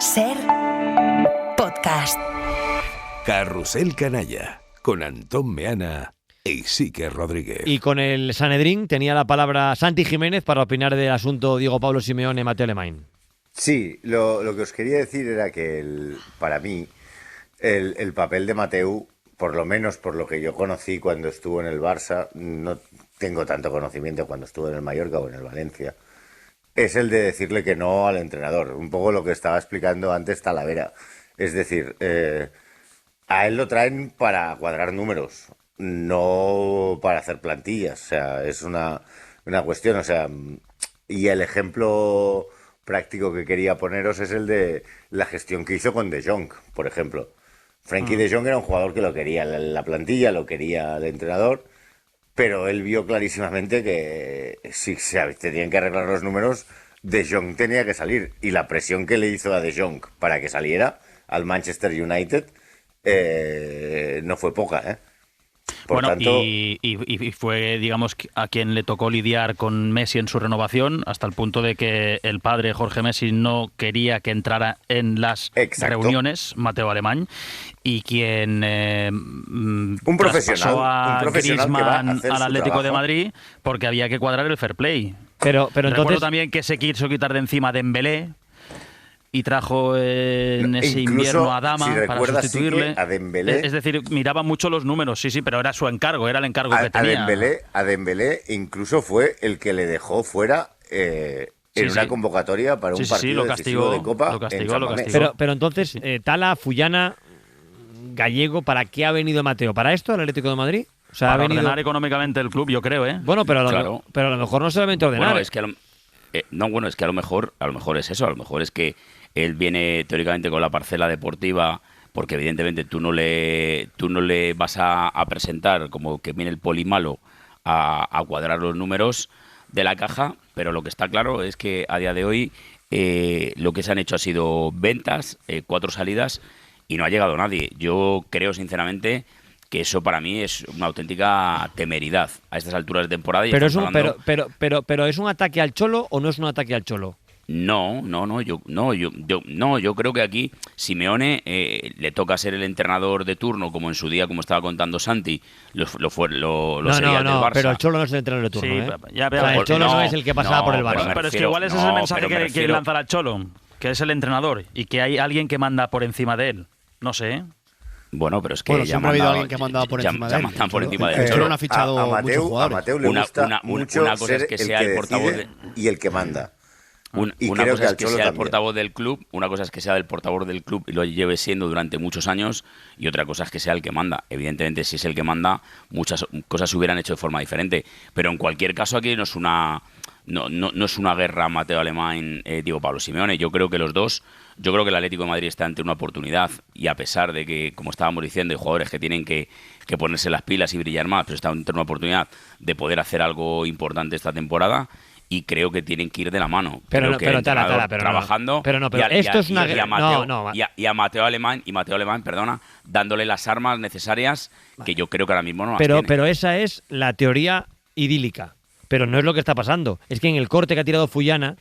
Ser podcast. Carrusel Canalla, con Antón Meana e Isique Rodríguez. Y con el Sanedrín tenía la palabra Santi Jiménez para opinar del asunto Diego Pablo Simeone, Mateo Alemany. Sí, lo que os quería decir era que para mí el papel de Mateu, por lo menos por lo que yo conocí cuando estuvo en el Barça, no tengo tanto conocimiento cuando estuvo en el Mallorca o en el Valencia, es el de decirle que no al entrenador. Un poco lo que estaba explicando antes Talavera. Es decir, a él lo traen para cuadrar números, no para hacer plantillas. O sea, es una cuestión. O sea, y el ejemplo práctico que quería poneros es el de la gestión que hizo con De Jong, por ejemplo. Frenkie De Jong era un jugador que lo quería la plantilla, lo quería el entrenador, pero él vio clarísimamente que si se tenían que arreglar los números, De Jong tenía que salir. Y la presión que le hizo a De Jong para que saliera al Manchester United no fue poca, ¿eh? Por tanto, y fue, digamos, a quien le tocó lidiar con Messi en su renovación, hasta el punto de que el padre Jorge Messi no quería que entrara en las reuniones, Mateo Alemany, y quien un profesional a Griezmann al Atlético de Madrid porque había que cuadrar el fair play. Pero Recuerdo entonces también que se quiso quitar de encima Dembélé y trajo en ese invierno a Dama para sustituirle. A Dembélé, es decir, miraba mucho los números, sí, pero era su encargo, era el encargo que tenía. A Dembélé incluso fue el que le dejó fuera en una convocatoria para un partido decisivo de Copa. Lo castigó. Pero entonces, Tala, Fullana, Gallego, ¿para qué ha venido Mateo? ¿Para esto, el Atlético de Madrid? O sea, para ha venido ordenar económicamente el club, yo creo, ¿eh? Bueno, pero Claro. pero a lo mejor no solamente ordenar. Bueno, es que es que a lo mejor es eso, a lo mejor es que él viene teóricamente con la parcela deportiva, porque evidentemente tú no le vas a presentar como que viene el poli malo a cuadrar los números de la caja, pero lo que está claro es que a día de hoy lo que se han hecho ha sido ventas, 4 salidas y no ha llegado nadie. Yo creo sinceramente que eso para mí es una auténtica temeridad a estas alturas de temporada. Pero ¿es un ataque al Cholo o no es un ataque al Cholo? No, yo creo que aquí Simeone le toca ser el entrenador de turno, como en su día, como estaba contando Santi, lo sería del Barça. Pero el Cholo no es el entrenador de turno, Sí, el Cholo no es el que pasaba por el Barça. Pero es que igual ese es el mensaje que quiere lanzar al Cholo, que es el entrenador y que hay alguien que manda por encima de él. No sé, ¿eh? Bueno, pero es que siempre ha habido alguien que ha mandado por encima de él. Por encima de él. El Cholo no ha fichado a muchos jugadores. A Mateu le gusta mucho una cosa es que sea el portavoz y el que manda. Una cosa es que sea el portavoz del club, una cosa es que sea el portavoz del club y lo lleve siendo durante muchos años, y otra cosa es que sea el que manda. Evidentemente, si es el que manda, muchas cosas se hubieran hecho de forma diferente. Pero en cualquier caso, aquí no es una guerra Mateo Alemany, Diego Pablo Simeone. Yo creo que los dos, yo creo que el Atlético de Madrid está ante una oportunidad, y a pesar de que, como estábamos diciendo, hay jugadores que tienen que ponerse las pilas y brillar más, pero está ante una oportunidad de poder hacer algo importante esta temporada. Y creo que tienen que ir de la mano. Pero trabajando. Esto es una y a Mateo Alemany, dándole las armas necesarias que yo creo que ahora mismo no las tiene. Pero esa es la teoría idílica. Pero no es lo que está pasando. Es que en el corte que ha tirado Fullana,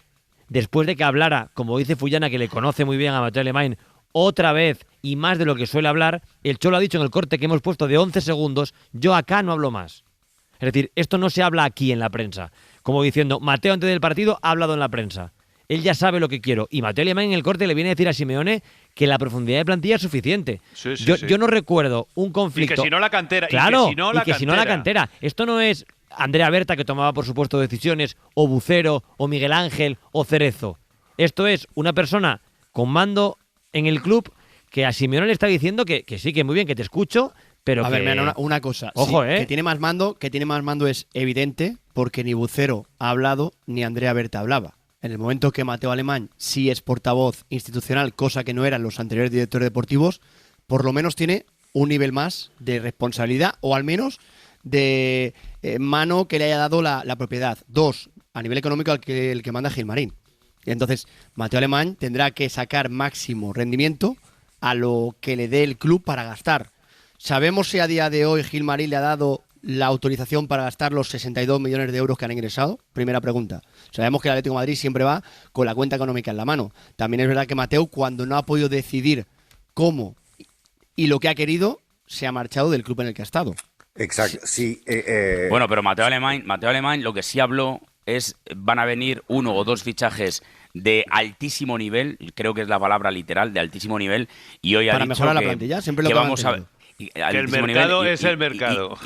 después de que hablara, como dice Fullana, que le conoce muy bien a Mateo Alemany, otra vez y más de lo que suele hablar, el Cholo ha dicho en el corte que hemos puesto de 11 segundos, yo acá no hablo más. Es decir, esto no se habla aquí en la prensa. Como diciendo, Mateo antes del partido ha hablado en la prensa. Él ya sabe lo que quiero. Y Mateo Alemany en el corte le viene a decir a Simeone que la profundidad de plantilla es suficiente. Yo no recuerdo un conflicto. Y que si no la cantera. Claro, y que si no la cantera. Esto no es Andrea Berta, que tomaba por supuesto decisiones, o Bucero, o Miguel Ángel, o Cerezo. Esto es una persona con mando en el club que a Simeone le está diciendo que sí, que muy bien, que te escucho, pero una cosa. Ojo, sí, que tiene más mando es evidente, porque ni Bucero ha hablado ni Andrea Berta hablaba. En el momento que Mateo Alemany sí es portavoz institucional, cosa que no eran los anteriores directores deportivos, por lo menos tiene un nivel más de responsabilidad, o al menos de mano que le haya dado la propiedad. 2, a nivel económico, el que manda Gilmarín. Y entonces Mateo Alemany tendrá que sacar máximo rendimiento a lo que le dé el club para gastar. ¿Sabemos si a día de hoy Gilmarín le ha dado la autorización para gastar los 62 millones de euros que han ingresado? Primera pregunta. Sabemos que el Atlético de Madrid siempre va con la cuenta económica en la mano. También es verdad que Mateu, cuando no ha podido decidir cómo y lo que ha querido, se ha marchado del club en el que ha estado. Exacto, sí. Bueno, pero Mateo Alemán lo que sí habló es van a venir 1 o 2 fichajes de altísimo nivel, creo que es la palabra literal, de altísimo nivel, y hoy ha para dicho mejorar que, la plantilla, siempre lo que que vamos a que el mercado es el mercado.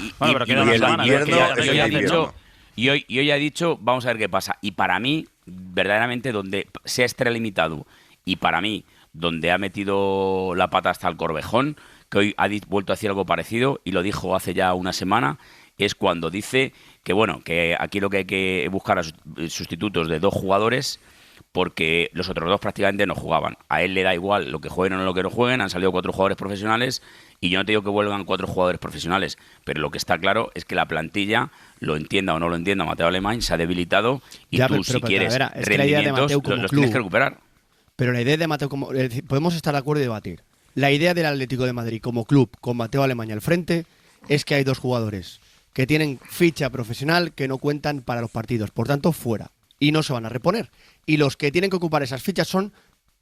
Y hoy ha dicho, vamos a ver qué pasa. Y para mí, verdaderamente, donde se ha extralimitado y para mí, donde ha metido la pata hasta el Corvejón, que hoy ha vuelto a decir algo parecido y lo dijo hace ya una semana, es cuando dice que, bueno, que aquí lo que hay que buscar a sustitutos de 2 jugadores porque los otros 2 prácticamente no jugaban. A él le da igual lo que jueguen o lo que no jueguen, han salido 4 jugadores profesionales y yo no te digo que vuelvan 4 jugadores profesionales, pero lo que está claro es que la plantilla, lo entienda o no lo entienda Mateo Alemán, se ha debilitado y ya, tú si quieres es que la idea de Mateu como los club, tienes que recuperar. Pero la idea de Mateu como... podemos estar de acuerdo y debatir. La idea del Atlético de Madrid como club con Mateo Alemán al frente es que hay 2 jugadores que tienen ficha profesional que no cuentan para los partidos, por tanto fuera, y no se van a reponer. Y los que tienen que ocupar esas fichas son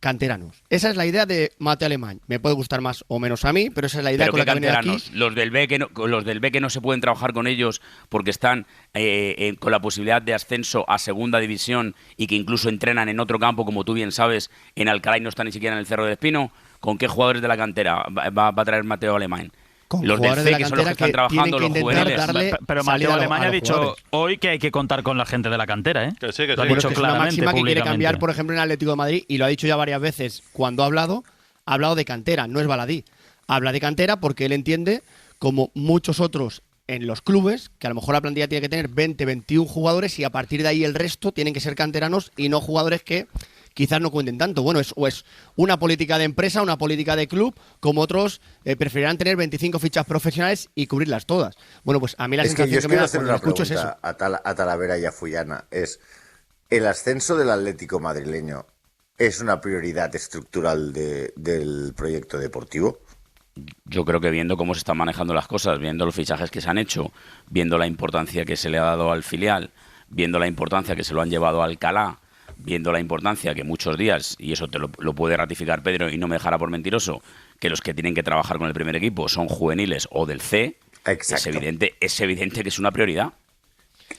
canteranos. Esa es la idea de Mateo Alemán. Me puede gustar más o menos a mí, pero esa es la idea con la que ha venido aquí. Los del B que no se pueden trabajar con ellos porque están con la posibilidad de ascenso a segunda división y que incluso entrenan en otro campo, como tú bien sabes, en Alcalá y no están ni siquiera en el Cerro de Espino. ¿Con qué jugadores de la cantera va a traer Mateo Alemán? Con los del C, que son los que están trabajando, los juveniles. Pero Mateo Alemán ha dicho hoy que hay que contar con la gente de la cantera, ¿eh? Que sí, que lo ha sí. dicho Es claramente, una máxima que quiere cambiar, públicamente. por ejemplo, en el Atlético de Madrid, y lo ha dicho ya varias veces cuando ha hablado de cantera, no es baladí. Habla de cantera porque él entiende, como muchos otros en los clubes, que a lo mejor la plantilla tiene que tener 20, 21 jugadores y a partir de ahí el resto tienen que ser canteranos y no jugadores que quizás no cuenten tanto. Bueno, es una política de empresa, una política de club, como otros preferirán tener 25 fichas profesionales y cubrirlas todas. Bueno, pues a mí la sensación que me da cuando lo escucho es eso. A Talavera y a Fullana es: ¿el ascenso del Atlético madrileño es una prioridad estructural del proyecto deportivo? Yo creo que viendo cómo se están manejando las cosas, viendo los fichajes que se han hecho, viendo la importancia que se le ha dado al filial, viendo la importancia que se lo han llevado a Alcalá, viendo la importancia que muchos días, y eso te lo puede ratificar Pedro y no me dejará por mentiroso, que los que tienen que trabajar con el primer equipo son juveniles o del C, es evidente que es una prioridad.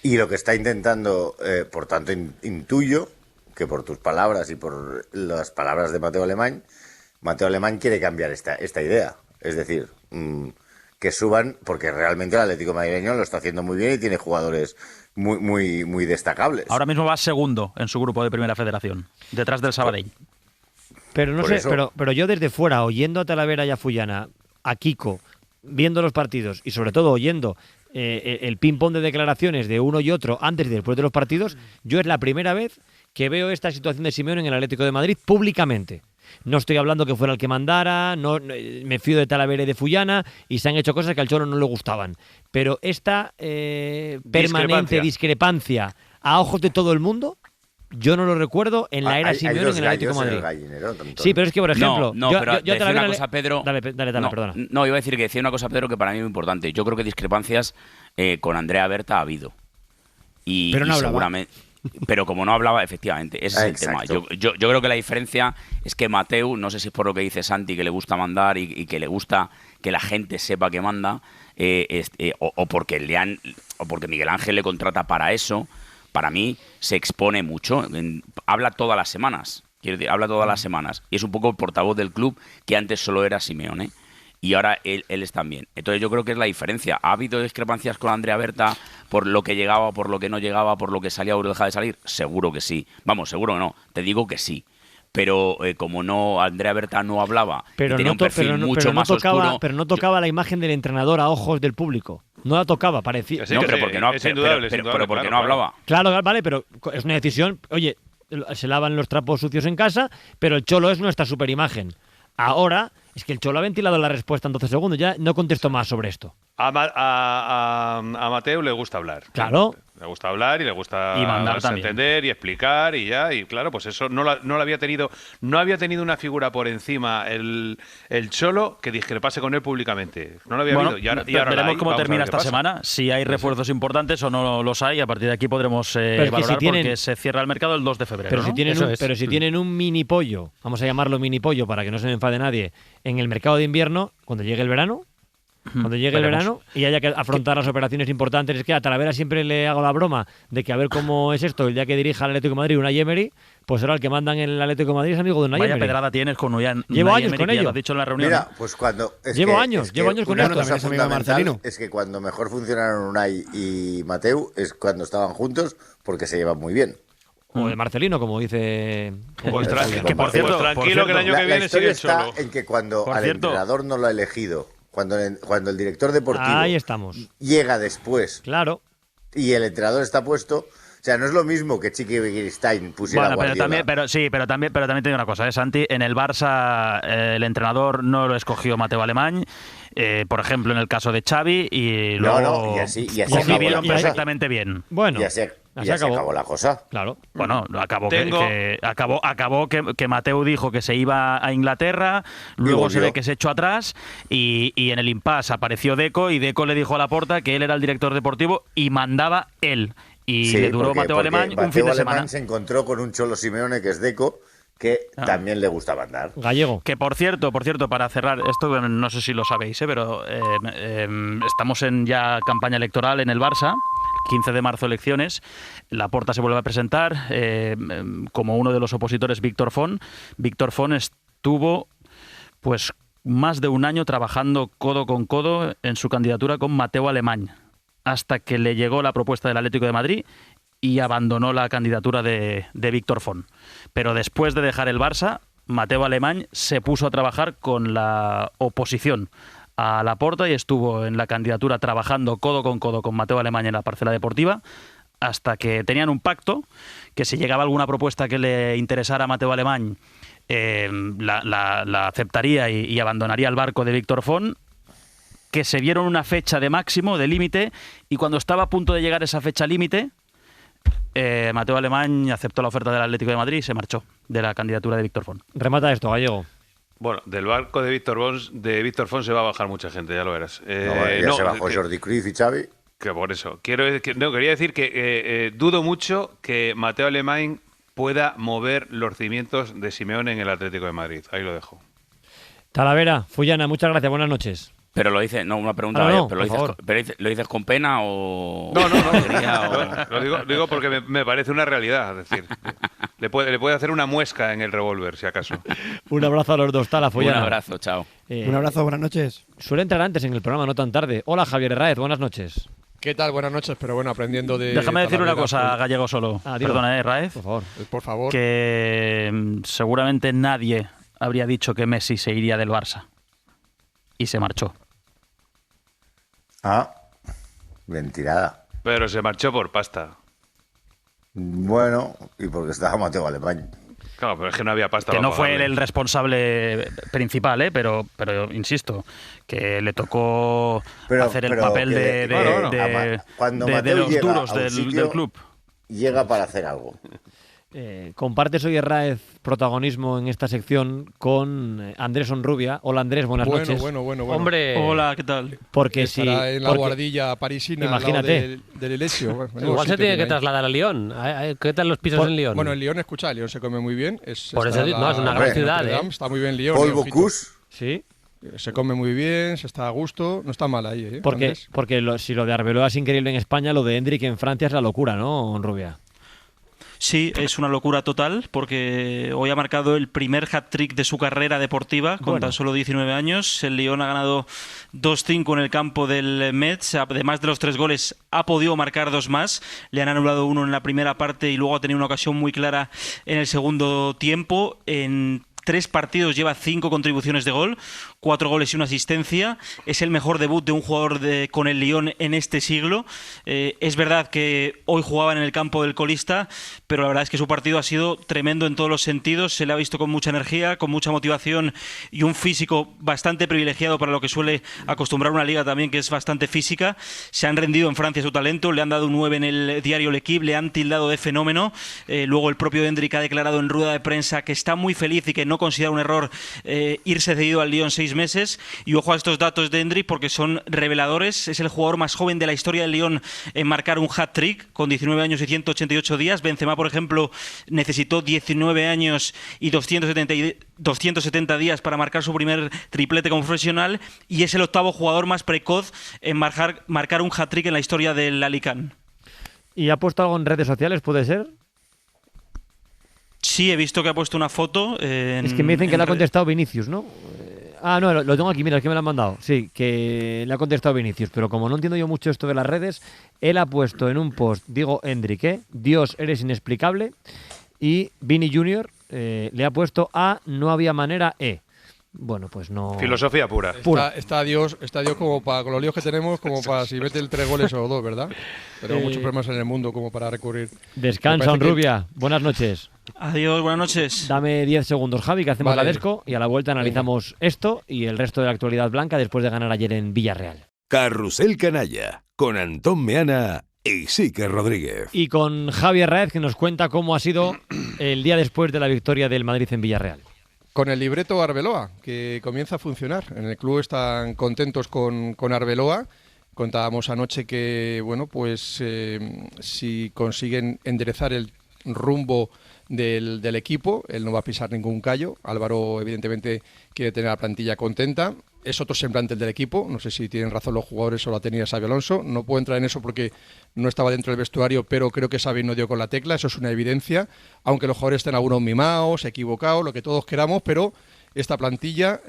Y lo que está intentando, por tanto, intuyo que por tus palabras y por las palabras de Mateo Alemán quiere cambiar esta idea. Es decir, que suban, porque realmente el Atlético madrileño lo está haciendo muy bien y tiene jugadores muy, muy, muy destacables. Ahora mismo va segundo en su grupo de Primera Federación, detrás del Sabadell. Pero no sé, pero yo desde fuera, oyendo a Talavera y a Fullana, a Kiko, viendo los partidos y sobre todo oyendo el ping-pong de declaraciones de uno y otro antes y después de los partidos, yo es la primera vez que veo esta situación de Simeone en el Atlético de Madrid públicamente. No estoy hablando que fuera el que mandara, no, me fío de Talavera y de Fullana y se han hecho cosas que al Cholo no le gustaban. Pero esta permanente discrepancia a ojos de todo el mundo, yo no lo recuerdo en la era Simeone en el Atlético de Madrid. Sí, pero es que, por ejemplo... yo decía una cosa, Pedro... Dale, perdona. No, iba a decir que decía una cosa, Pedro, que para mí es muy importante. Yo creo que discrepancias con Andrea Berta ha habido. Pero no hablaba. Seguramente... Pero como no hablaba, efectivamente, ese es el tema. Yo creo que la diferencia es que Mateu, no sé si es por lo que dice Santi, que le gusta mandar y que le gusta que la gente sepa que manda, o porque Miguel Ángel le contrata para eso, para mí se expone mucho. Habla todas las semanas, quiero decir, habla todas las semanas. Y es un poco el portavoz del club que antes solo era Simeone. Y ahora él es también. Entonces yo creo que es la diferencia. ¿Ha habido discrepancias con Andrea Berta por lo que llegaba, por lo que no llegaba, por lo que salía o dejaba de salir? Seguro que sí. Vamos, seguro que no. Te digo que sí. Pero como no, Andrea Berta no hablaba y tenía un perfil mucho más oscuro... Pero no tocaba la imagen del entrenador a ojos del público. No la tocaba, parecía. Sí, no, pero porque no, pero porque no hablaba. Claro, vale, pero es una decisión... Oye, se lavan los trapos sucios en casa, pero el Cholo es nuestra superimagen. Ahora... Es que el Cholo ha ventilado la respuesta en 12 segundos. Ya no contesto más sobre esto. A Mateu le gusta hablar. Claro. Le gusta hablar y le gusta entender y explicar y ya. Y claro, pues eso no lo había tenido. No había tenido una figura por encima el Cholo que discrepase con él públicamente. No lo había habido. Y ahora veremos cómo termina esta semana. Si hay refuerzos importantes o no los hay. A partir de aquí podremos valorar porque se cierra el mercado el 2 de febrero. Pero si tienen un mini pollo, vamos a llamarlo mini pollo para que no se me enfade nadie, en el mercado de invierno, cuando llegue el verano. Cuando llegue el verano y haya que afrontar las operaciones importantes, es que a Talavera siempre le hago la broma de que a ver cómo es esto el día que dirija al Atlético de Madrid Unai Emery, pues ahora el que mandan en el Atlético de Madrid es amigo de Unai Emery. Vaya pedrada tienes con Unai Emery. Llevo años con ello. Lo has dicho en la reunión. Mira, pues cuando... Llevo años con esto. Cosa fundamental es que cuando mejor funcionaron Unai y Mateu es cuando estaban juntos porque se llevan muy bien. O de Marcelino, como dice... Pues tranquilo que el año que viene sigue el Cholo. En que cuando al entrenador no lo ha elegido, cuando el director deportivo ahí estamos. Llega después, claro, y el entrenador está puesto, o sea, no es lo mismo que Chiqui Begiristain pusiera a Guardiola. Pero también te digo una cosa, Santi, en el Barça el entrenador no lo escogió Mateu Alemany, por ejemplo en el caso de Xavi, y luego y así convivieron perfectamente bien. Bueno, ya se acabó la cosa. Claro. Bueno, acabó que Mateu dijo que se iba a Inglaterra, luego se ve que se echó atrás y en el impasse apareció Deco y Deco le dijo a Laporta que él era el director deportivo y mandaba él. Y le duró Mateu Alemany un fin de semana. Se encontró con un Cholo Simeone que es Deco, que también le gustaba andar. Gallego. Que por cierto, para cerrar, esto no sé si lo sabéis, pero estamos en ya campaña electoral en el Barça. 15 de marzo elecciones, Laporta se vuelve a presentar como uno de los opositores Víctor Font. Víctor Font estuvo pues más de un año trabajando codo con codo en su candidatura con Mateu Alemany, hasta que le llegó la propuesta del Atlético de Madrid y abandonó la candidatura de Víctor Font. Pero después de dejar el Barça, Mateu Alemany se puso a trabajar con la oposición a Laporta y estuvo en la candidatura trabajando codo con Mateu Alemany en la parcela deportiva hasta que tenían un pacto que si llegaba alguna propuesta que le interesara a Mateu Alemany la aceptaría y abandonaría el barco de Víctor Font, que se vieron una fecha de máximo, de límite, y cuando estaba a punto de llegar esa fecha límite Mateu Alemany aceptó la oferta del Atlético de Madrid y se marchó de la candidatura de Víctor Font. Remata esto, Gallego. Bueno, del barco de Víctor Font se va a bajar mucha gente, ya lo verás. Se bajó Jordi Cruyff y Xavi. Que por eso. Quería decir que dudo mucho que Mateu Alemany pueda mover los cimientos de Simeone en el Atlético de Madrid. Ahí lo dejo. Talavera, Fullana, muchas gracias, buenas noches. Pero lo dice, no, una pregunta, pero ¿lo dices con pena o...? No. Lo digo porque me parece una realidad, es decir, le puede hacer una muesca en el revólver, si acaso. Un abrazo a los dos, Tala, Fullana. Un abrazo, chao. Un abrazo, buenas noches. Suele entrar antes en el programa, no tan tarde. Hola, Javier Herráez, buenas noches. ¿Qué tal? Buenas noches, pero bueno, aprendiendo de... Déjame decir una cosa, Gallego, solo. Perdona, Herráez. Por favor. Que seguramente nadie habría dicho que Messi se iría del Barça. Y se marchó. Mentirada. Pero se marchó por pasta. Bueno, y porque estaba Mateu Alemany. Claro, pero es que no había pasta. Que no fue él el responsable principal, pero insisto, que le tocó hacer el papel de los duros del club. Llega para hacer algo. Compartes hoy, Herráez, protagonismo en esta sección con Andrés Onrubia. Hola, Andrés, buenas noches. Bueno. Hombre, hola, ¿qué tal? Porque estará en la guardilla parisina, imagínate, del Elesio. Igual se tiene que trasladar a Lyon. ¿Qué tal los pisos en Lyon? Bueno, en Lyon, escucha, Lyon se come muy bien. Por eso es una gran ciudad. Está muy bien Lyon. Paul Bocuse. Sí. Se come muy bien, se está a gusto, no está mal ahí. Porque si lo de Arbeloa es increíble en España, lo de Hendrik en Francia es la locura, ¿no, Onrubia? Sí, es una locura total, porque hoy ha marcado el primer hat-trick de su carrera deportiva con tan solo 19 años. El Lyon ha ganado 2-5 en el campo del Metz. Además de los 3 goles, ha podido marcar 2 más. Le han anulado 1 en la primera parte y luego ha tenido una ocasión muy clara en el segundo tiempo. En 3 partidos lleva 5 contribuciones de gol, 4 goles y 1 asistencia. Es el mejor debut de un jugador con el Lyon en este siglo. Es verdad que hoy jugaban en el campo del colista, pero la verdad es que su partido ha sido tremendo en todos los sentidos. Se le ha visto con mucha energía, con mucha motivación y un físico bastante privilegiado para lo que suele acostumbrar una liga también que es bastante física. Se han rendido en Francia su talento, le han dado un 9 en el diario L'Equipe, le han tildado de fenómeno. Luego el propio Endrick ha declarado en rueda de prensa que está muy feliz y que no considera un error irse cedido al Lyon 6 meses. Y ojo a estos datos de Endrick porque son reveladores. Es el jugador más joven de la historia del Lyon en marcar un hat-trick con 19 años y 188 días. Benzema, por ejemplo, necesitó 19 años y 270 días para marcar su primer triplete como profesional y es el 8º jugador más precoz en marcar un hat-trick en la historia del Alicante. ¿Y ha puesto algo en redes sociales, puede ser? Sí, he visto que ha puesto una foto. Es que me dicen que le ha contestado Vinicius, ¿no? No, lo tengo aquí, mira, es que me lo han mandado. Sí, que le ha contestado Vinicius, pero como no entiendo yo mucho esto de las redes, él ha puesto en un post, digo Endrick, Dios, eres inexplicable, y Vini Junior le ha puesto no había manera, Bueno, pues no... Filosofía pura. Está Dios como para, con los líos que tenemos, como para si mete el 3 goles o 2, ¿verdad? Tenemos muchos problemas en el mundo como para recurrir. Descansa, Onrubia. Buenas noches. Adiós, buenas noches. Dame 10 segundos, Javi, que hacemos la desco y a la vuelta analizamos esto y el resto de la actualidad blanca después de ganar ayer en Villarreal. Carrusel Canalla, con Antón Meana e Isique Rodríguez. Y con Javi Herráez, que nos cuenta cómo ha sido el día después de la victoria del Madrid en Villarreal. Con el libreto Arbeloa, que comienza a funcionar. En el club están contentos con Arbeloa. Contábamos anoche que, bueno, pues si consiguen enderezar el rumbo del equipo, él no va a pisar ningún callo. Álvaro, evidentemente, quiere tener la plantilla contenta. Es otro semblante el del equipo. No sé si tienen razón los jugadores o la tenía Xabi Alonso. No puedo entrar en eso porque no estaba dentro del vestuario, pero creo que Xabi no dio con la tecla. Eso es una evidencia. Aunque los jugadores estén algunos mimados, equivocados, lo que todos queramos, pero esta plantilla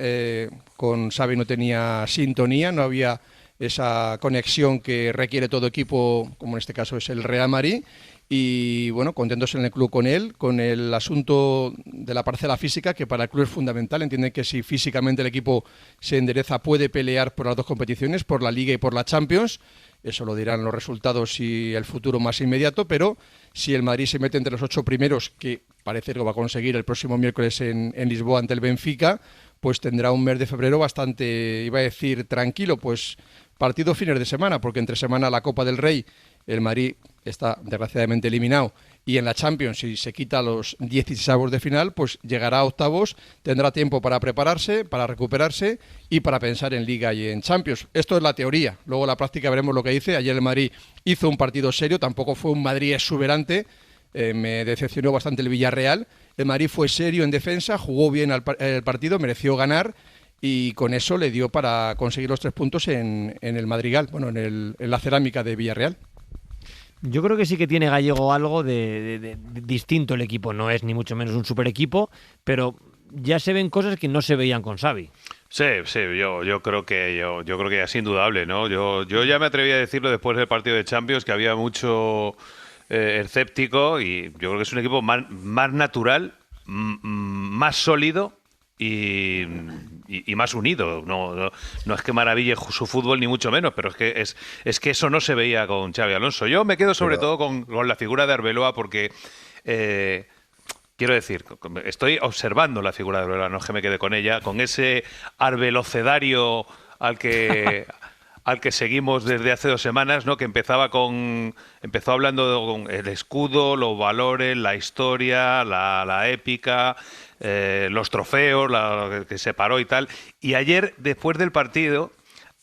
con Xabi no tenía sintonía, no había esa conexión que requiere todo equipo, como en este caso es el Real Madrid. Y bueno, contentos en el club con él, con el asunto de la parcela física, que para el club es fundamental. Entienden que si físicamente el equipo se endereza puede pelear por las 2 competiciones, por la Liga y por la Champions. Eso lo dirán los resultados y el futuro más inmediato, pero si el Madrid se mete entre los 8 primeros, que parece que lo va a conseguir el próximo miércoles en Lisboa ante el Benfica, pues tendrá un mes de febrero bastante, iba a decir, tranquilo. Pues partido fines de semana, porque entre semana la Copa del Rey, el Madrid está desgraciadamente eliminado, y en la Champions, si se quita los 16avos de final, pues llegará a octavos, tendrá tiempo para prepararse, para recuperarse y para pensar en Liga y en Champions. Esto es la teoría, luego en la práctica veremos lo que dice. Ayer el Madrid hizo un partido serio, tampoco fue un Madrid exuberante, me decepcionó bastante el Villarreal. El Madrid fue serio en defensa, jugó bien el partido, mereció ganar, y con eso le dio para conseguir los 3 puntos en el Madrigal, bueno, en la cerámica de Villarreal. Yo creo que sí que tiene Gallego algo de distinto el equipo. No es ni mucho menos un super equipo, pero ya se ven cosas que no se veían con Xavi. Sí, yo creo que ya es indudable, ¿no? Yo ya me atreví a decirlo después del partido de Champions, que había mucho escéptico, y yo creo que es un equipo más natural, más sólido y más unido. No es que maraville su fútbol ni mucho menos, pero es que eso no se veía con Xabi Alonso. Yo me quedo sobre todo con la figura de Arbeloa porque quiero decir, estoy observando la figura de Arbeloa, no es que me quede con ella, con ese arbelocedario al que seguimos desde hace 2 semanas, ¿no? Que empezó hablando con el escudo, los valores, la historia, la épica, los trofeos, que se paró y tal. Y ayer, después del partido,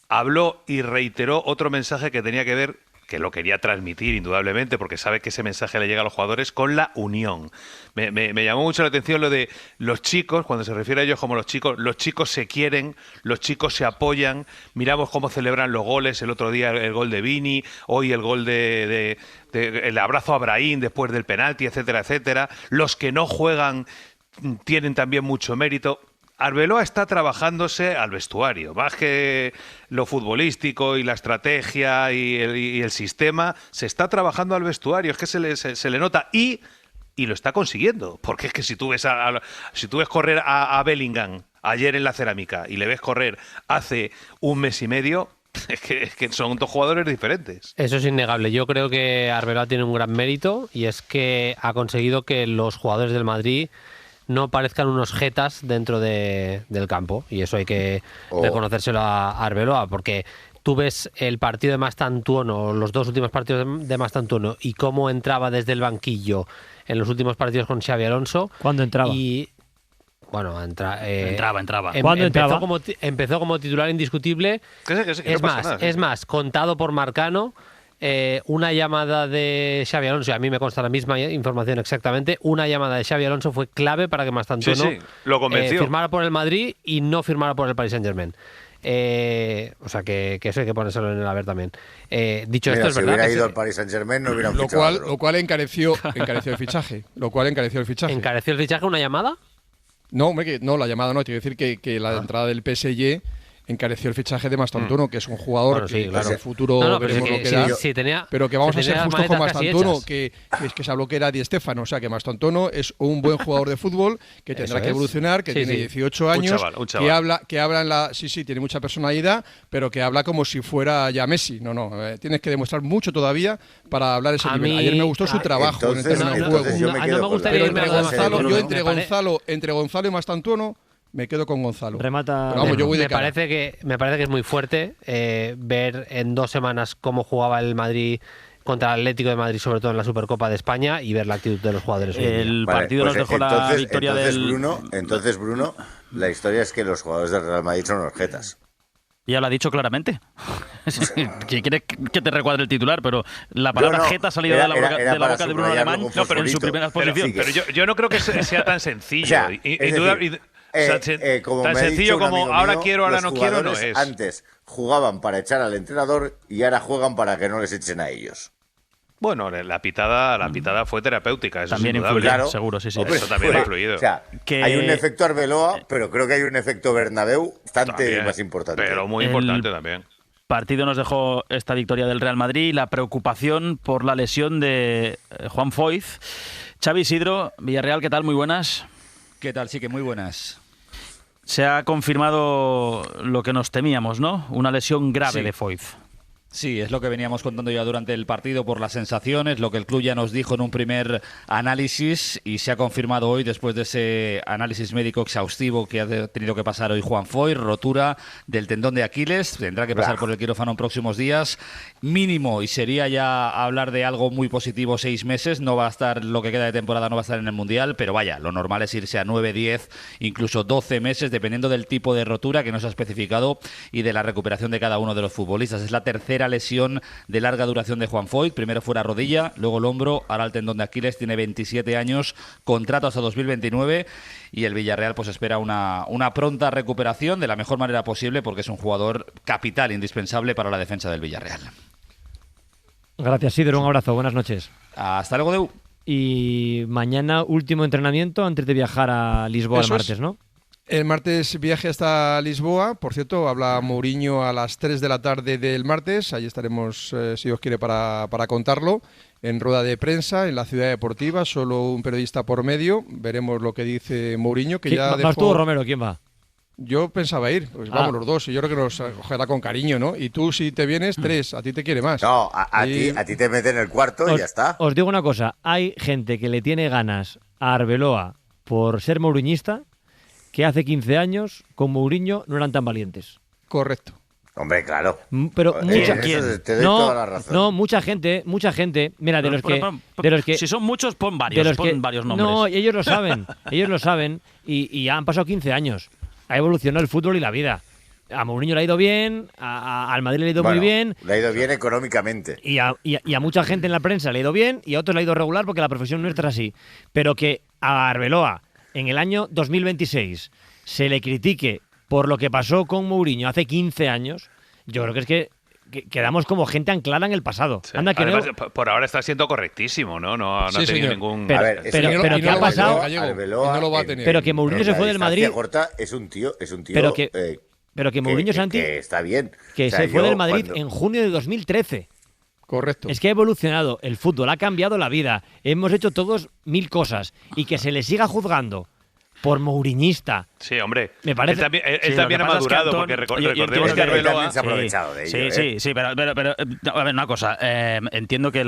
habló y reiteró otro mensaje que tenía que ver, que lo quería transmitir indudablemente, porque sabe que ese mensaje le llega a los jugadores, con la unión. Me llamó mucho la atención lo de los chicos, cuando se refiere a ellos como los chicos se quieren, los chicos se apoyan, miramos cómo celebran los goles, el otro día el gol de Vini, hoy el gol el abrazo a Brahim después del penalti, etcétera, etcétera. Los que no juegan tienen también mucho mérito. Arbeloa está trabajándose al vestuario, más que lo futbolístico y la estrategia y el sistema, se está trabajando al vestuario, es que se le nota. Y y lo está consiguiendo. Porque es que si tú ves correr a Bellingham ayer en la Cerámica y le ves correr hace un mes y medio, es que son dos jugadores diferentes. Eso es innegable. Yo creo que Arbeloa tiene un gran mérito y es que ha conseguido que los jugadores del Madrid no parezcan unos jetas dentro del campo. Y eso hay que reconocérselo a Arbeloa, porque tú ves el partido de Mastantuono, los dos últimos partidos de Mastantuono, y cómo entraba desde el banquillo en los últimos partidos con Xabi Alonso. ¿Cuándo entraba? Bueno, entraba. ¿Cuándo entraba? Empezó como titular indiscutible. Es más, contado por Marcano, una llamada de Xabi Alonso, a mí me consta la misma información exactamente, una llamada de Xabi Alonso fue clave para que Mastantuono lo convenció. Firmara por el Madrid y no firmara por el Paris Saint-Germain. O sea que eso hay que ponérselo en el haber también. Dicho esto, es si verdad. Hubiera ido al Paris Saint-Germain, no hubiera lo cual encareció el fichaje. ¿Encareció el fichaje una llamada? No, hombre, no, la llamada no. Quiero decir que la entrada del PSG encareció el fichaje de Mastantuono, que es un jugador que en el futuro veremos lo que da, pero que vamos a ser justos con Mastantuono, que se habló que era Di Stéfano, o sea que Mastantuono es un buen jugador de fútbol que tendrá que evolucionar, que tiene 18 años, un chaval. que habla en la tiene mucha personalidad, pero que habla como si fuera ya Messi. Tienes que demostrar mucho todavía para hablar ese nivel. Ayer me gustó su trabajo en el terreno de juego. Pero entre Gonzalo y Mastantuono me quedo con Gonzalo. Remata. Vamos, yo voy de me parece que es muy fuerte ver en 2 semanas cómo jugaba el Madrid contra el Atlético de Madrid, sobre todo en la Supercopa de España, y ver la actitud de los jugadores. El partido nos dejó la victoria Entonces, Bruno, la historia es que los jugadores del Real Madrid son orjetas. Ya lo ha dicho claramente. Que quiere que te recuadre el titular, pero la palabra jeta ha salido de la boca de Bruno Alemán, pero en su primera exposición. Pero yo no creo que sea tan sencillo. Tan sencillo como ahora quiero, ahora no quiero, no es. Antes jugaban para echar al entrenador y ahora juegan para que no les echen a ellos. Bueno, la pitada fue terapéutica, eso también influyó, claro. Seguro, sí. Eso también ha influido. O sea, hay un efecto Arbeloa, pero creo que hay un efecto Bernabéu bastante más importante. Pero muy importante también. Partido nos dejó esta victoria del Real Madrid, la preocupación por la lesión de Juan Foyth. Xavi Isidro, Villarreal, ¿qué tal? Muy buenas. ¿Qué tal? Sí, que muy buenas. Se ha confirmado lo que nos temíamos, ¿no? Una lesión grave de Foyth. Sí, es lo que veníamos contando ya durante el partido por las sensaciones, lo que el club ya nos dijo en un primer análisis y se ha confirmado hoy después de ese análisis médico exhaustivo que ha tenido que pasar hoy Juan Foyth, rotura del tendón de Aquiles, tendrá que pasar por el quirófano en próximos días, mínimo, y sería ya hablar de algo muy positivo, 6 meses, no va a estar, lo que queda de temporada no va a estar en el Mundial, pero vaya, lo normal es irse a 9, 10, incluso 12 meses, dependiendo del tipo de rotura que nos ha especificado y de la recuperación de cada uno de los futbolistas. Es la tercera lesión de larga duración de Juan Foyth, primero fue la rodilla, luego el hombro, ahora el tendón de Aquiles, tiene 27 años, contrato hasta 2029 y el Villarreal pues espera una pronta recuperación de la mejor manera posible porque es un jugador capital, indispensable para la defensa del Villarreal. Gracias, Sidro, un abrazo, buenas noches. Hasta luego, Deu. Y mañana último entrenamiento antes de viajar a Lisboa el martes, ¿no? El martes viaje hasta Lisboa. Por cierto, habla Mourinho a las 3 de la tarde del martes. Ahí estaremos, si Dios quiere, para contarlo. En rueda de prensa, en la ciudad deportiva, solo un periodista por medio. Veremos lo que dice Mourinho, que ya dejó... ¿Vas tú o Romero? ¿Quién va? Yo pensaba ir, pues vamos los dos, y yo creo que nos acogerá con cariño, ¿no? Y tú, si te vienes, 3, a ti te quiere más. No, a ti te meten en el cuarto y ya está. Os digo una cosa, hay gente que le tiene ganas a Arbeloa por ser mourinhista, que hace 15 años con Mourinho no eran tan valientes. Correcto. Hombre, claro. Pero mucha te doy toda la razón. No, mucha gente, mira, de los que si son muchos, pon varios nombres. No, ellos lo saben, y han pasado 15 años. Ha evolucionado el fútbol y la vida. A Mourinho le ha ido bien, al Madrid le ha ido muy bien. Le ha ido bien económicamente. Y a mucha gente en la prensa le ha ido bien y a otros le ha ido regular porque la profesión nuestra es así. Pero que a Arbeloa en el año 2026 se le critique por lo que pasó con Mourinho hace 15 años, yo creo que es que quedamos como gente anclada en el pasado. Sí. Anda, que además, por ahora está siendo correctísimo, ¿no? No ha tenido ningún... Pero ¿qué ha pasado? No lo va a tener. Pero que Mourinho se fue del Madrid... Corta es un tío pero que Mourinho Santi... Que está bien. Que se fue del Madrid en junio de 2013. Correcto. Es que ha evolucionado el fútbol, ha cambiado la vida. Hemos hecho todos 1000 cosas. Y que se le siga juzgando por mouriñista. Sí, hombre. Me parece. Él también ha madurado, porque recordemos que Arbeloa se ha aprovechado de ello. Sí, pero a ver, una cosa. Entiendo que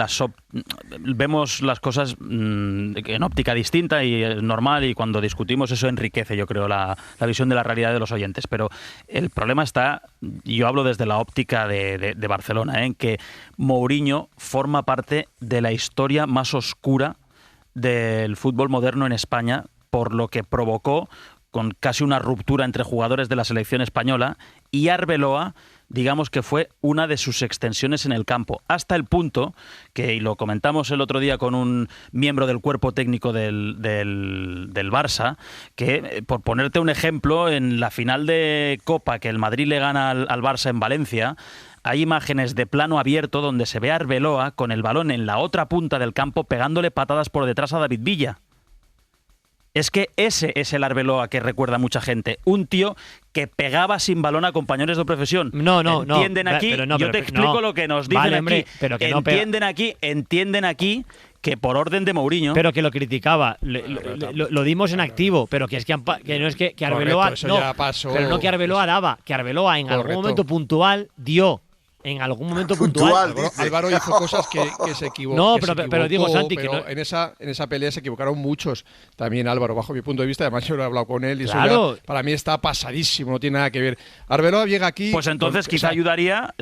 vemos las cosas en óptica distinta y es normal, y cuando discutimos eso enriquece, yo creo, la visión de la realidad de los oyentes. Pero el problema está, yo hablo desde la óptica de Barcelona, en que Mourinho forma parte de la historia más oscura del fútbol moderno en España, por lo que provocó con casi una ruptura entre jugadores de la selección española, y Arbeloa, digamos que fue una de sus extensiones en el campo, hasta el punto que, y lo comentamos el otro día con un miembro del cuerpo técnico del Barça, que, por ponerte un ejemplo, en la final de Copa que el Madrid le gana al Barça en Valencia, hay imágenes de plano abierto donde se ve a Arbeloa con el balón en la otra punta del campo pegándole patadas por detrás a David Villa. Es que ese es el Arbeloa que recuerda a mucha gente. Un tío que pegaba sin balón a compañeros de profesión. ¿Entienden aquí? Yo te explico lo que nos dicen, vale, hombre, aquí. Pero que entienden aquí que por orden de Mourinho. Pero que lo criticaba. Lo dimos en activo. Pero que es que no es que Arbeloa. Correcto, no, ya pasó. Pero no que Arbeloa daba. Que Arbeloa en algún momento puntual dio. En algún momento puntual. Álvaro hizo cosas que se equivocó. No, pero digo, Santi, pero que no... en esa pelea se equivocaron muchos. También Álvaro, bajo mi punto de vista, además yo lo he hablado con él y claro. Eso ya, para mí está pasadísimo, no tiene nada que ver. Arbeloa llega aquí. Pues entonces quizá ayudaría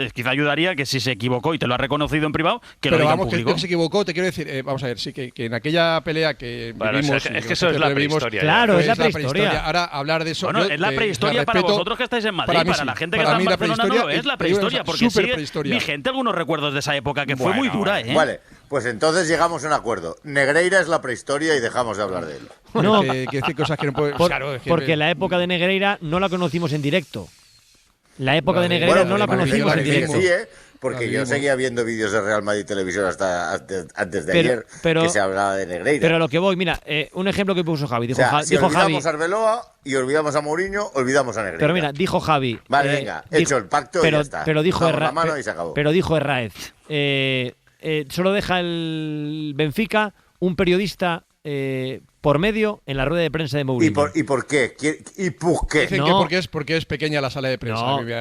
que si se equivocó y te lo ha reconocido en privado, que pero lo diga vamos, en público. Que se equivocó, te quiero decir, vamos a ver, sí, que en aquella pelea que vivimos. Es que eso es la prehistoria. Claro, es la prehistoria. Ahora, hablar de eso. Bueno, es la prehistoria para vosotros que estáis en Madrid, para la gente que está en Barcelona no lo es la prehistoria, porque sigue vigente algunos recuerdos de esa época que fue muy dura, ¿eh? Vale, pues entonces llegamos a un acuerdo. Negreira es la prehistoria y dejamos de hablar de él. No, que decir cosas que no puede... porque la época de Negreira no la conocimos en directo. La época de Negreira no la conocimos en directo. Sí, porque yo seguía viendo vídeos de Real Madrid Televisión hasta antes de ayer que se hablaba de Negreira. Pero lo que voy, mira, un ejemplo que puso Javi. Si olvidamos a Arbeloa y olvidamos a Mourinho, olvidamos a Negreira. Pero mira, dijo Javi. Vale, venga, hecho el pacto y ya está. Pero dijo Herráez. Solo deja el Benfica un periodista por medio en la rueda de prensa de Mourinho. ¿Y por qué? ¿Y por qué? Dicen que porque es pequeña la sala de prensa. Porque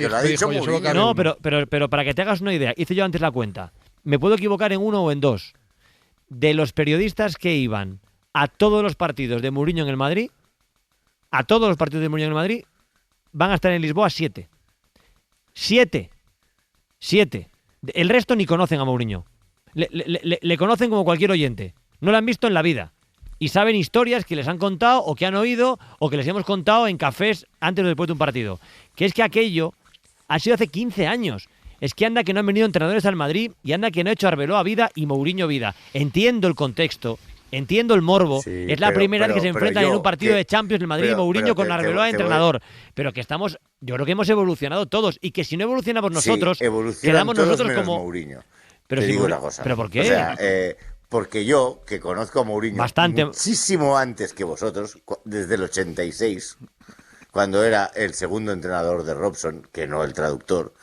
lo ha dicho Mourinho. No, pero para que te hagas una idea, hice yo antes la cuenta. Me puedo equivocar en uno o en dos. De los periodistas que iban a todos los partidos de Mourinho en el Madrid, van a estar en Lisboa 7. 7. El resto ni conocen a Mourinho. Le conocen como cualquier oyente. No lo han visto en la vida. Y saben historias que les han contado o que han oído o que les hemos contado en cafés antes o después de un partido. Que es que aquello ha sido hace 15 años. Es que anda que no han venido entrenadores al Madrid y anda que no ha hecho Arbeloa vida y Mourinho vida. Entiendo el contexto, entiendo el morbo. Sí, es la primera vez que se enfrentan en un partido de Champions el Madrid y Mourinho con Arbeloa de entrenador. Pero que estamos, yo creo que hemos evolucionado todos y que si no evolucionamos nosotros, quedamos nosotros como Mourinho. Pero te si digo una cosa. ¿Pero por qué? O sea, porque yo, que conozco a Mourinho muchísimo antes que vosotros, desde el 86, cuando era el segundo entrenador de Robson, que no el traductor,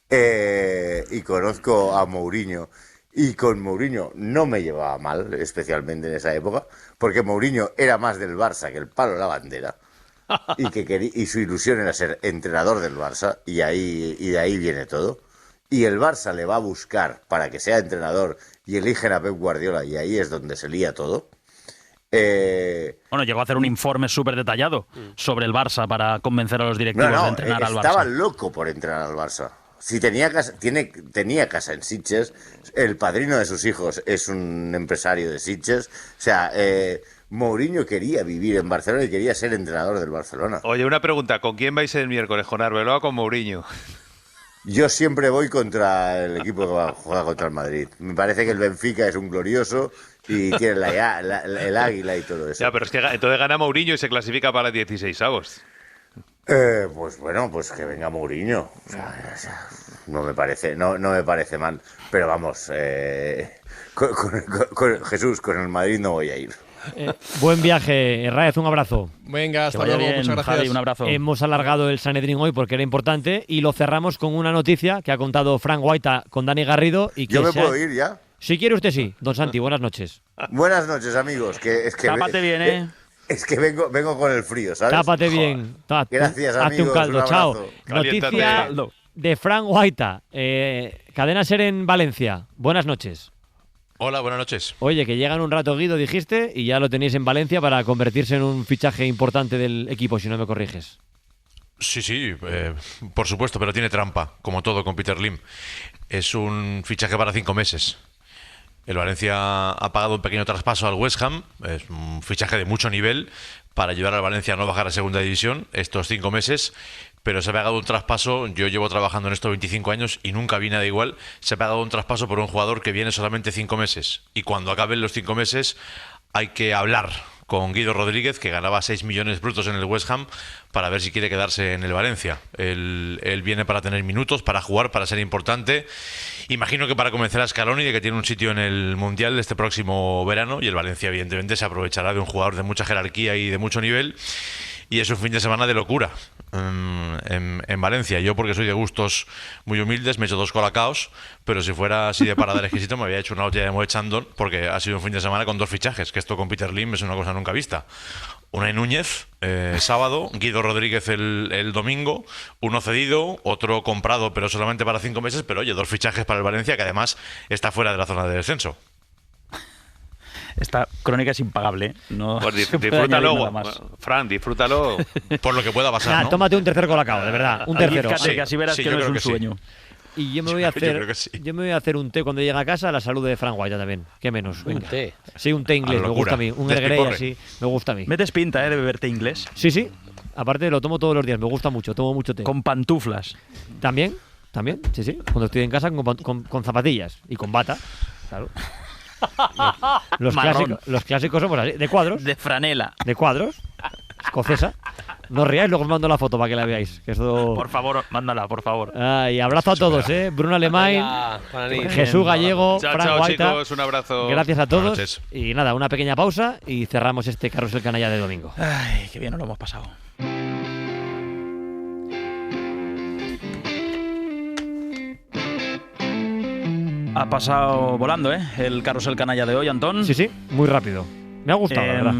y conozco a Mourinho, y con Mourinho no me llevaba mal, especialmente en esa época, porque Mourinho era más del Barça que el palo de la bandera, y su ilusión era ser entrenador del Barça, y de ahí viene todo. Y el Barça le va a buscar para que sea entrenador y eligen a Pep Guardiola y ahí es donde se lía todo. Bueno, llegó a hacer un informe súper detallado sobre el Barça para convencer a los directivos de entrenar al Barça. Estaba loco por entrenar al Barça. Si tenía casa en Sitges, el padrino de sus hijos es un empresario de Sitges. O sea, Mourinho quería vivir en Barcelona y quería ser entrenador del Barcelona. Oye, una pregunta, ¿con quién vais el miércoles? ¿Con Arbeloa o con Mourinho? Yo siempre voy contra el equipo que juega contra el Madrid. Me parece que el Benfica es un glorioso y tiene el águila y todo eso. Ya, pero es que entonces gana Mourinho y se clasifica para 16avos. Pues bueno, pues que venga Mourinho. O sea, no me parece mal. Pero vamos, con Jesús, con el Madrid no voy a ir. Buen viaje, Raez, un abrazo. Venga, hasta luego, muchas gracias. Javi, un abrazo. Hemos alargado el Sanedrín hoy porque era importante y lo cerramos con una noticia que ha contado Frank Guaita con Dani Garrido. Y que ¿Yo me puedo ir ya? Si quiere usted sí. Don Santi, buenas noches. Buenas noches, amigos. Tápate bien, ¿eh? Es que vengo con el frío, ¿sabes? Tápate bien. Gracias, amigos. Hazte un caldo, chao. Noticia de Frank Guaita. Cadena SER en Valencia. Buenas noches. Hola, buenas noches. Oye, que llega en un rato Guido, dijiste, y ya lo tenéis en Valencia para convertirse en un fichaje importante del equipo, si no me corriges. Sí, por supuesto, pero tiene trampa, como todo con Peter Lim. Es un fichaje para 5 meses. El Valencia ha pagado un pequeño traspaso al West Ham, es un fichaje de mucho nivel para ayudar al Valencia a no bajar a segunda división estos 5 meses, pero se ha pagado un traspaso. Yo llevo trabajando en esto 25 años y nunca vi nada igual. Se ha pagado un traspaso por un jugador que viene solamente 5 meses y cuando acaben los 5 meses hay que hablar con Guido Rodríguez, que ganaba 6 millones brutos en el West Ham, para ver si quiere quedarse en el Valencia. Él viene para tener minutos, para jugar, para ser importante. Imagino que para convencer a Scaloni de que tiene un sitio en el Mundial de este próximo verano, y el Valencia evidentemente se aprovechará de un jugador de mucha jerarquía y de mucho nivel. Y es un fin de semana de locura en Valencia. Yo, porque soy de gustos muy humildes, me he hecho 2 colacaos, pero si fuera así de paladar exquisito me había hecho una botella de Moet Chandon, porque ha sido un fin de semana con 2 fichajes, que esto con Peter Lim es una cosa nunca vista. Unai Núñez, sábado, Guido Rodríguez el domingo, uno cedido, otro comprado, pero solamente para 5 meses, pero oye, 2 fichajes para el Valencia, que además está fuera de la zona de descenso. Esta crónica es impagable. No pues disfrútalo, Fran, disfrútalo. Por lo que pueda pasar, ¿no? Tómate un tercer colacao, de verdad. Un tercero. Sí, que así verás que no es un sueño. Y yo me voy a hacer un té cuando llegue a casa a la salud de Frank Guaita también. ¿Qué menos? Venga. Un té. Sí, un té inglés, me gusta a mí. Un Earl Grey así, me gusta a mí. Metes pinta, de beber té inglés. Sí. Aparte lo tomo todos los días, me gusta mucho, tomo mucho té. Con pantuflas. ¿También? Sí. Cuando estoy en casa con zapatillas y con bata, claro. Los clásicos somos así, de cuadros. De franela. De cuadros. Escocesa. No os riáis, luego os mando la foto para que la veáis. Que esto... Por favor, mándala, por favor. Y abrazo a todos, Bruno Alemán, Jesús Gallego, Frank Guaita. Chicos, un abrazo. Gracias a todos. Y nada, una pequeña pausa y cerramos este Carrusel Canalla de domingo. Ay, qué bien nos lo hemos pasado. Ha pasado volando, el Carrusel Canalla de hoy, Antón. Sí, muy rápido. Me ha gustado, la verdad.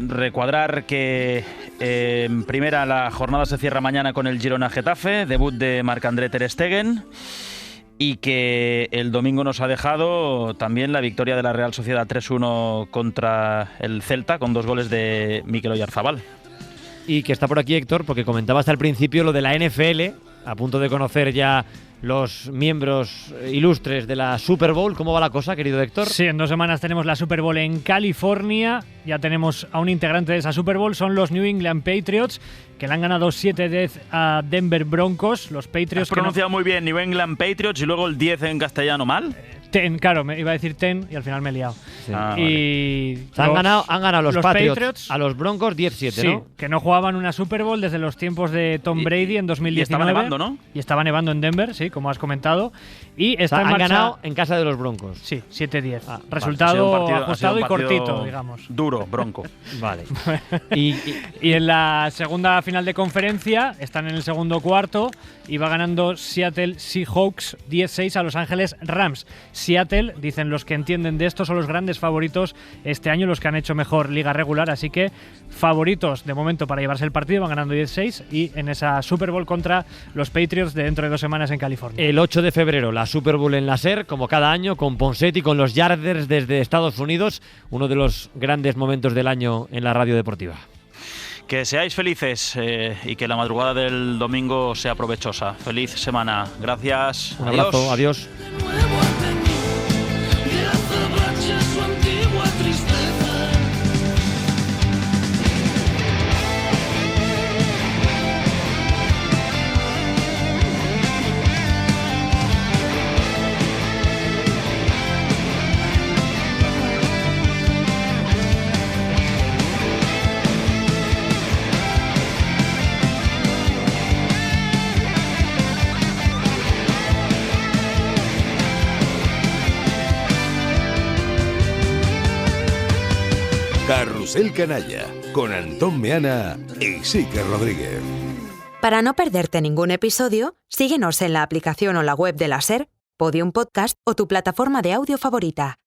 Recuadrar que en primera la jornada se cierra mañana con el Girona Getafe, debut de Marc-André ter Stegen, y que el domingo nos ha dejado también la victoria de la Real Sociedad 3-1 contra el Celta, con 2 goles de Mikel Oyarzabal. Y que está por aquí Héctor, porque comentaba hasta el principio lo de la NFL, a punto de conocer ya los miembros ilustres de la Super Bowl. ¿Cómo va la cosa, querido Héctor? Sí, en 2 semanas tenemos la Super Bowl en California. Ya tenemos a un integrante de esa Super Bowl, son los New England Patriots, que le han ganado 7-10 a Denver Broncos. Los Patriots. Has pronunciado muy bien New England Patriots y luego el 10 en castellano mal. Claro, me iba a decir 10 y al final me he liado. Sí. Y han ganado los Patriots a los Broncos 10-7, sí, ¿no? Que no jugaban una Super Bowl desde los tiempos de Tom Brady en 2019. Y estaba nevando, ¿no? Y estaba nevando en Denver, sí, como has comentado. Y han ganado en casa de los Broncos. Sí, 7-10. Resultado ajustado y cortito, digamos. Duro, bronco. Vale. y en la segunda final de conferencia están en el segundo cuarto y va ganando Seattle Seahawks 10-6 a Los Ángeles Rams. Seattle, dicen los que entienden de esto, son los grandes favoritos este año, los que han hecho mejor liga regular, así que favoritos de momento para llevarse el partido, van ganando 10-6 y en esa Super Bowl contra los Patriots de dentro de 2 semanas en California. El 8 de febrero, la Super Bowl en la SER, como cada año, con Ponseti, con los Yarders desde Estados Unidos, uno de los grandes momentos del año en la radio deportiva. Que seáis felices y que la madrugada del domingo sea provechosa. Feliz semana. Gracias. Un abrazo. Adiós. El Canalla, con Antón Meana e Isique Rodríguez. Para no perderte ningún episodio, síguenos en la aplicación o la web de la SER, Podium Podcast o tu plataforma de audio favorita.